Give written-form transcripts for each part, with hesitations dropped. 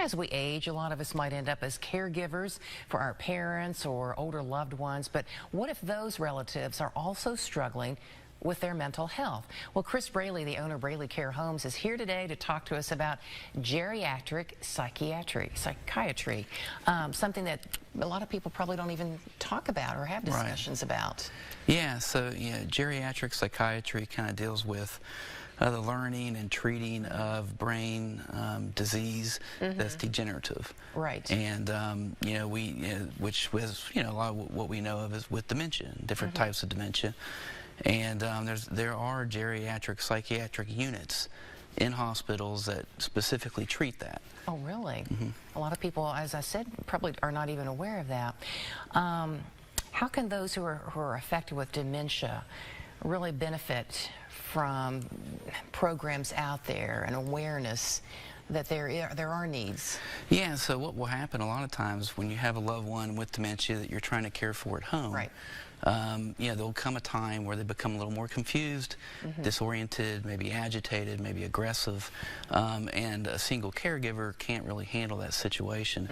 As we age, a lot of us might end up as caregivers for our parents or older loved ones, but what if those relatives are also struggling with their mental health? Well, Chris Braley, the owner of Braley Care Homes, is here today to talk to us about geriatric psychiatry, something that a lot of people probably don't even talk about or have discussions about. Yeah, so geriatric psychiatry kind of deals with the learning and treating of brain disease that's degenerative. Right. And which was a lot of what we know of is with dementia, different types of dementia. And there are geriatric psychiatric units in hospitals that specifically treat that. Oh, really? A lot of people, as I said, probably are not even aware of that. How can those who are affected with dementia really benefit from programs out there and awareness that there are needs? Yeah, so what will happen a lot of times when you have a loved one with dementia that you're trying to care for at home, right. There'll come a time where they become a little more confused, disoriented, maybe agitated, maybe aggressive, and a single caregiver can't really handle that situation.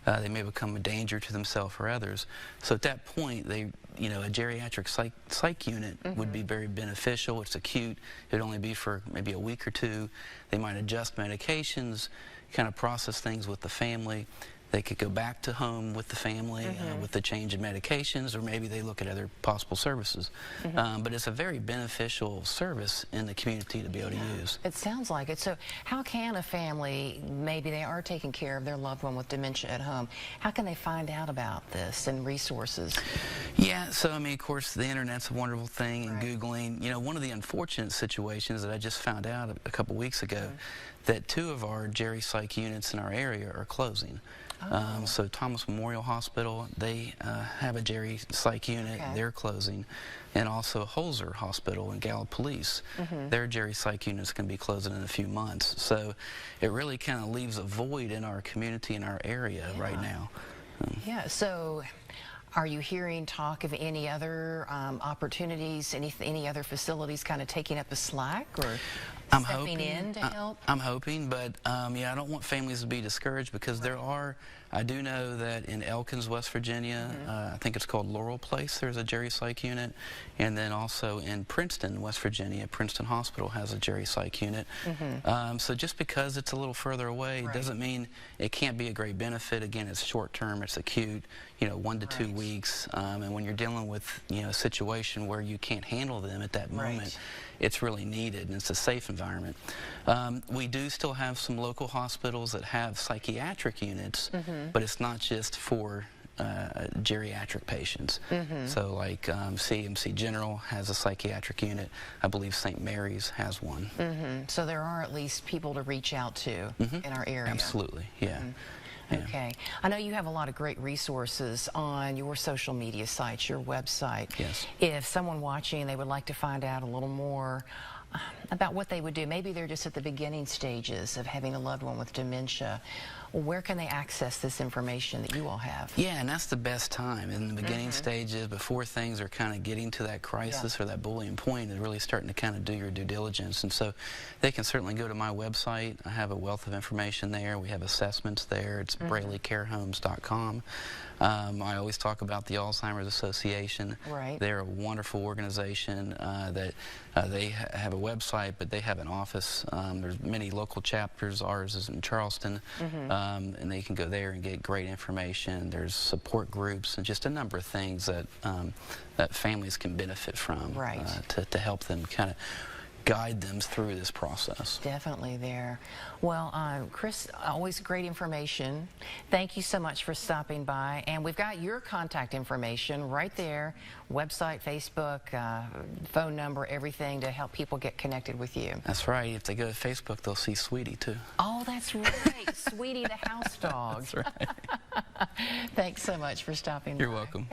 They may become a danger to themselves or others. So at that point, a geriatric psych unit would be very beneficial. It's acute. It would only be for maybe a week or two. They might adjust medications, kind of process things with the family. They could go back to home with the family with the change in medications, or maybe they look at other possible services. But it's a very beneficial service in the community to be able to use. It sounds like it. So how can a family, maybe they are taking care of their loved one with dementia at home, how can they find out about this and resources? Yeah, so I mean, of course, the internet's a wonderful thing, and Googling. One of the unfortunate situations that I just found out a couple weeks ago, that 2 of our geri psych units in our area are closing. So Thomas Memorial Hospital, they have a geri psych unit, they're closing. And also Holzer Hospital and Gallup-Police, their geri psych unit's going to be closing in a few months. So it really kind of leaves a void in our community, in our area right now. Yeah, so are you hearing talk of any other opportunities, any other facilities kind of taking up the slack or stepping in to help? I'm hoping, but yeah, I don't want families to be discouraged, because I do know that in Elkins, West Virginia, I think it's called Laurel Place, there's a geri psych unit, and then also in Princeton, West Virginia, Princeton Hospital has a geri psych unit. So just because it's a little further away doesn't mean it can't be a great benefit. Again, it's short term, it's acute, 1 to 2 weeks, and when you're dealing with a situation where you can't handle them at that moment, it's really needed, and it's a safe environment. We do still have some local hospitals that have psychiatric units, but it's not just for geriatric patients. So like CMC General has a psychiatric unit. I believe St. Mary's has one. So there are at least people to reach out to in our area. Absolutely, yeah. Okay. I know you have a lot of great resources on your social media sites, your website. Yes. If someone watching, they would like to find out a little more about what they would do, maybe they're just at the beginning stages of having a loved one with dementia, where can they access this information that you all have? Yeah, and that's the best time, in the beginning stages, before things are kind of getting to that crisis or that bullying point, and really starting to kind of do your due diligence. And so they can certainly go to my website. I have a wealth of information there. We have assessments there. It's BraleyCareHomes.com. I always talk about the Alzheimer's Association. They're a wonderful organization that they have a website, but they have an office. There's many local chapters. Ours is in Charleston, and they can go there and get great information. There's support groups and just a number of things that that families can benefit from to help them kind of guide them through this process. Definitely there. Well, Chris, always great information. Thank you so much for stopping by. And we've got your contact information right there, website, Facebook, phone number, everything to help people get connected with you. That's right. If they go to Facebook, they'll see Sweetie, too. Oh, that's right. Sweetie the house dog. That's right. Thanks so much for stopping by. You're welcome.